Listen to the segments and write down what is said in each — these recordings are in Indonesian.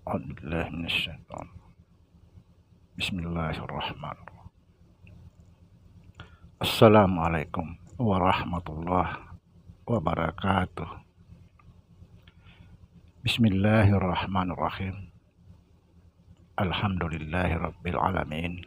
أعوذ بالله من الشيطان. بسم الله الرحمن الرحيم. Assalamualaikum warahmatullahi wabarakatuh. Bismillahirrahmanirrahim. Alhamdulillahi rabbil alamin.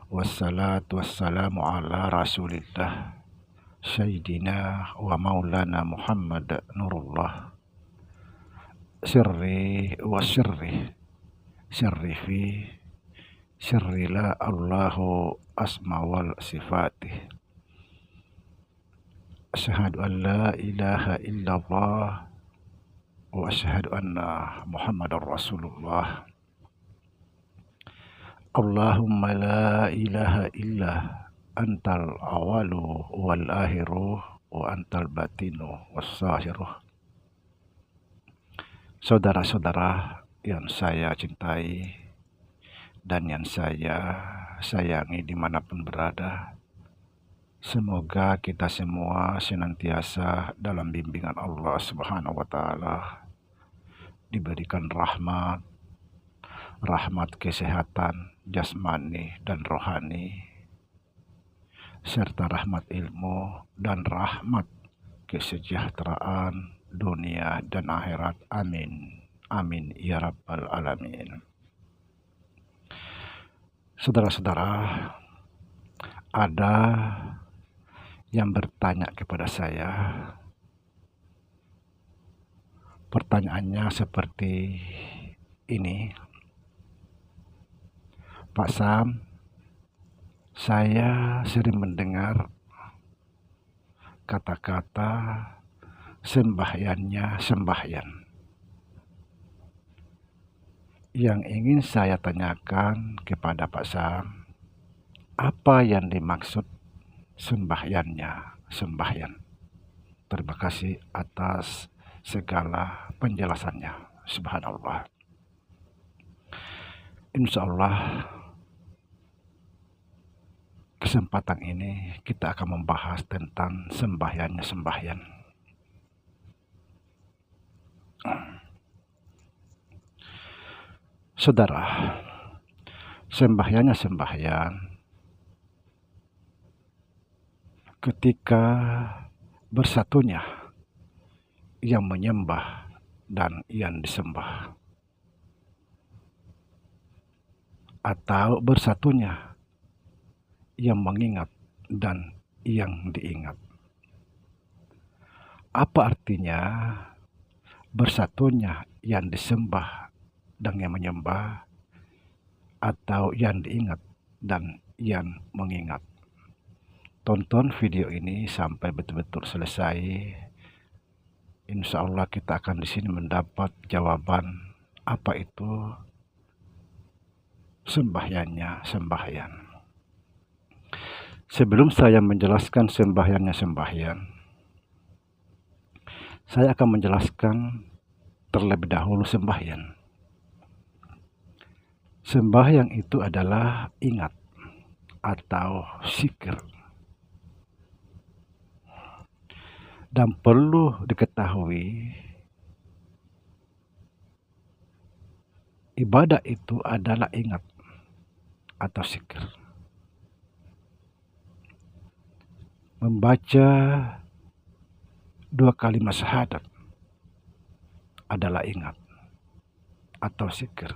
Wassalatu wassalamu ala rasulillah Sayyidina wa maulana Muhammad Nurullah. Sirri wa sirri fi sirri la Allahu asma wal sifati. Asyhadu an la ilaha illallah wa asyhadu anna Muhammadar Rasulullah. Allahumma la ilaha illa antal awalu wal akhiru wa antal batinu was zahiru. Saudara-saudara yang saya cintai dan yang saya sayangi dimanapun berada, semoga kita semua senantiasa dalam bimbingan Allah Subhanahu wa Ta'ala, diberikan rahmat kesehatan jasmani dan rohani, serta rahmat ilmu dan rahmat kesejahteraan dunia dan akhirat. Amin. Amin ya rabbal alamin. Saudara-saudara, ada yang bertanya kepada saya. Pertanyaannya seperti ini. Pak Sam, saya sering mendengar kata-kata sembahyang. Yang ingin saya tanyakan kepada Pak Sam, apa yang dimaksud sembahyang? Terima kasih atas segala penjelasannya. Subhanallah. Insya Allah kesempatan ini kita akan membahas tentang sembahyang. Saudara, sembahyang ketika bersatunya yang menyembah dan yang disembah, atau bersatunya yang mengingat dan yang diingat. Apa artinya bersatunya yang disembah dan yang menyembah, atau yang diingat dan yang mengingat? Tonton video ini sampai betul-betul selesai. Insya Allah kita akan di sini mendapat jawaban apa itu sembahyang. Sebelum saya menjelaskan sembahyang, saya akan menjelaskan terlebih dahulu sembahyang. Sembahyang itu adalah ingat atau zikir. Dan perlu diketahui, ibadah itu adalah ingat atau zikir. Membaca 2 kalimat syahadat adalah ingat atau zikir.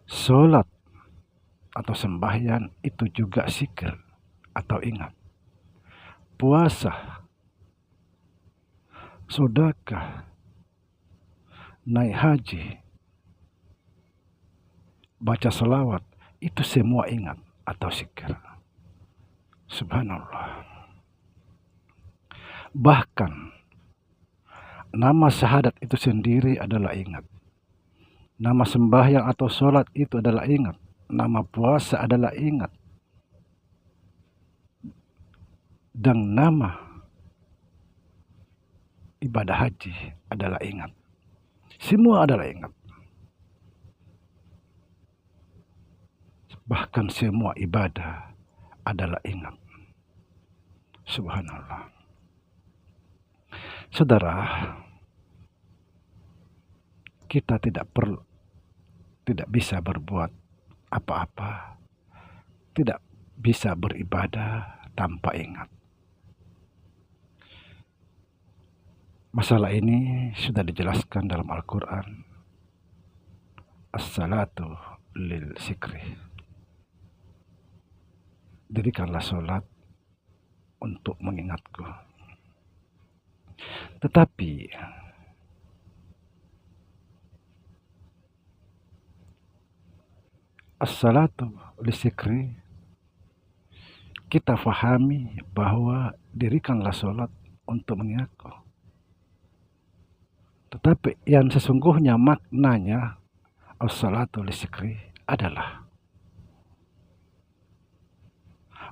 Sholat atau sembahyang itu juga zikir atau ingat. Puasa, sedekah, naik haji, baca selawat, itu semua ingat atau zikir. Subhanallah. Bahkan nama syahadat itu sendiri adalah ingat. Nama sembahyang atau sholat itu adalah ingat. Nama puasa adalah ingat. Dan nama ibadah haji adalah ingat. Semua adalah ingat. Bahkan semua ibadah adalah ingat. Subhanallah. Saudara, kita tidak bisa berbuat apa-apa, tidak bisa beribadah tanpa ingat. Masalah ini sudah dijelaskan dalam Al-Quran. As-salatu lil zikri. Dirikanlah sholat untuk mengingatku. Tetapi as-salatu lil zikri, kita fahami bahwa dirikanlah sholat untuk mengingatku. Tetapi yang sesungguhnya maknanya as-salatu lil zikri adalah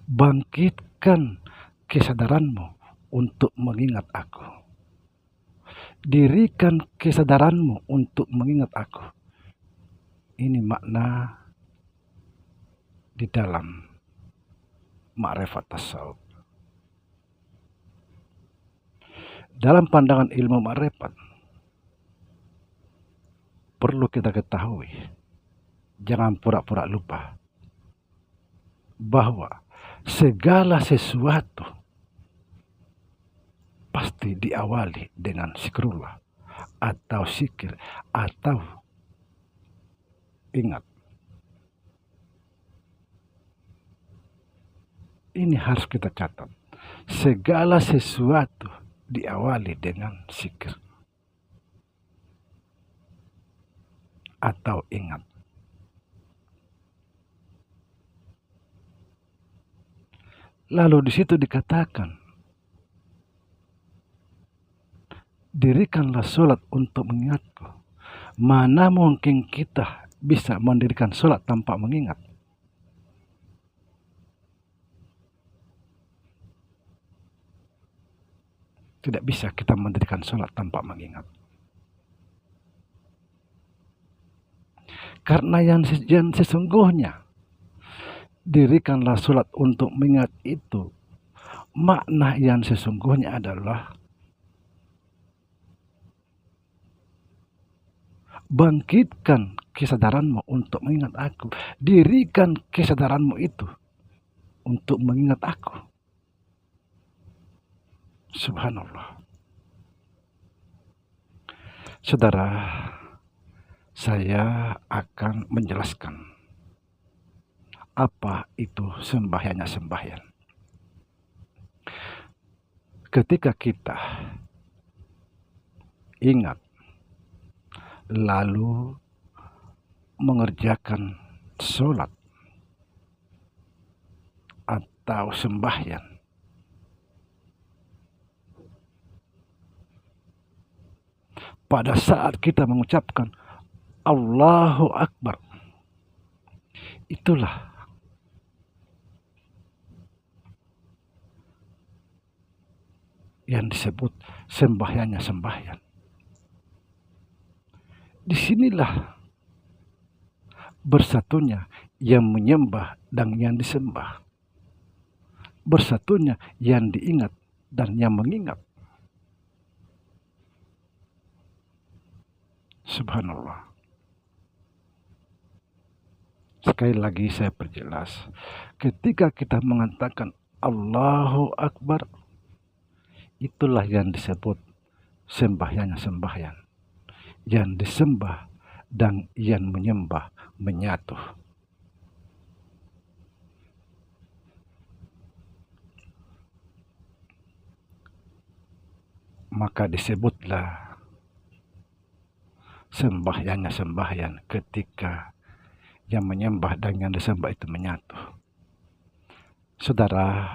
bangkitkan kesadaranmu untuk mengingat aku. Dirikan kesadaranmu untuk mengingat aku. Ini makna di dalam ma'rifat tasawuf. Dalam pandangan ilmu ma'rifat, perlu kita ketahui, jangan pura-pura lupa, bahwa segala sesuatu pasti diawali dengan zikrullah atau zikir atau ingat. Ini harus kita catat. Segala sesuatu diawali dengan zikir atau ingat. Lalu di situ dikatakan, dirikanlah sholat untuk mengingatku. Mana mungkin kita bisa mendirikan sholat tanpa mengingat? Tidak bisa kita mendirikan sholat tanpa mengingat. Karena yang sesungguhnya dirikanlah sholat untuk mengingat itu, makna yang sesungguhnya adalah bangkitkan kesadaranmu untuk mengingat aku. Dirikan kesadaranmu itu untuk mengingat aku. Subhanallah. Saudara, saya akan menjelaskan apa itu sembahyangnya sembahyang. Ketika kita ingat lalu mengerjakan sholat atau sembahyang, pada saat kita mengucapkan Allahu Akbar, itulah yang disebut sembahyangnya sembahyang. Disinilah bersatunya yang menyembah dan yang disembah, bersatunya yang diingat dan yang mengingat. Subhanallah. Sekali lagi saya perjelas, ketika kita mengatakan Allahu Akbar, itulah yang disebut sembahyangnya sembahyang. Yang disembah dan yang menyembah menyatu. Maka disebutlah sembahyangnya sembahyang ketika yang menyembah dan yang disembah itu menyatu. Saudara,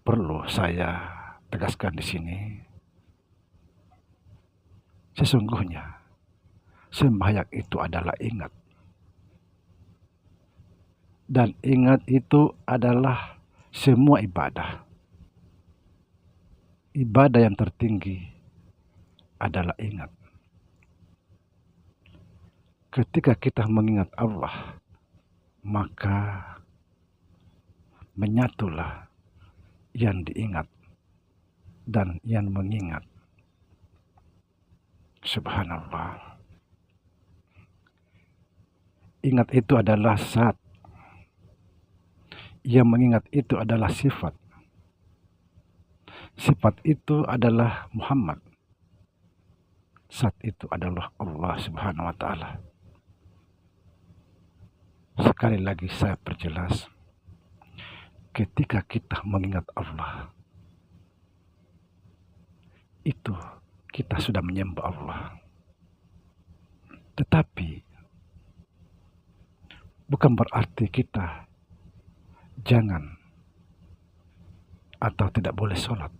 perlu saya tegaskan di sini, sesungguhnya sembahyang itu adalah ingat. Dan ingat itu adalah semua ibadah. Ibadah yang tertinggi adalah ingat. Ketika kita mengingat Allah, maka menyatulah yang diingat dan yang mengingat. Subhanallah. Ingat itu adalah zat. Yang mengingat itu adalah sifat. Sifat itu adalah Muhammad. Zat itu adalah Allah Subhanahu wa Ta'ala. Sekali lagi saya perjelas, ketika kita mengingat Allah, itu kita sudah menyembah Allah. Tetapi bukan berarti kita jangan atau tidak boleh sholat.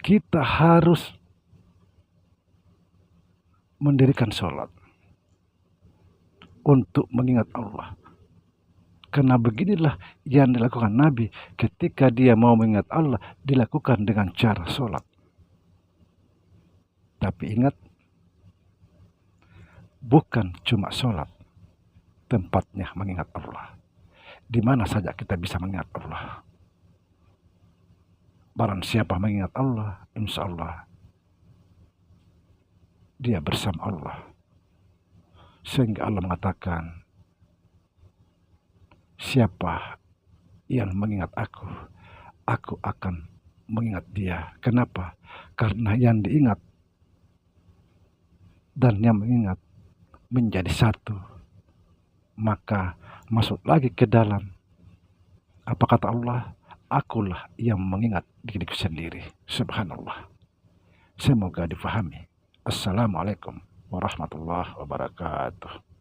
Kita harus mendirikan sholat untuk mengingat Allah. Karena beginilah yang dilakukan Nabi ketika dia mau mengingat Allah, dilakukan dengan cara sholat. Tapi ingat, bukan cuma sholat tempatnya mengingat Allah. Di mana saja kita bisa mengingat Allah. Barang siapa mengingat Allah, insya Allah dia bersama Allah. Sehingga Allah mengatakan, siapa yang mengingat aku akan mengingat dia. Kenapa? Karena yang diingat dan yang mengingat menjadi satu. Maka masuk lagi ke dalam, apa kata Allah? Akulah yang mengingat diriku sendiri. Subhanallah. Semoga difahami. Assalamualaikum warahmatullahi wabarakatuh.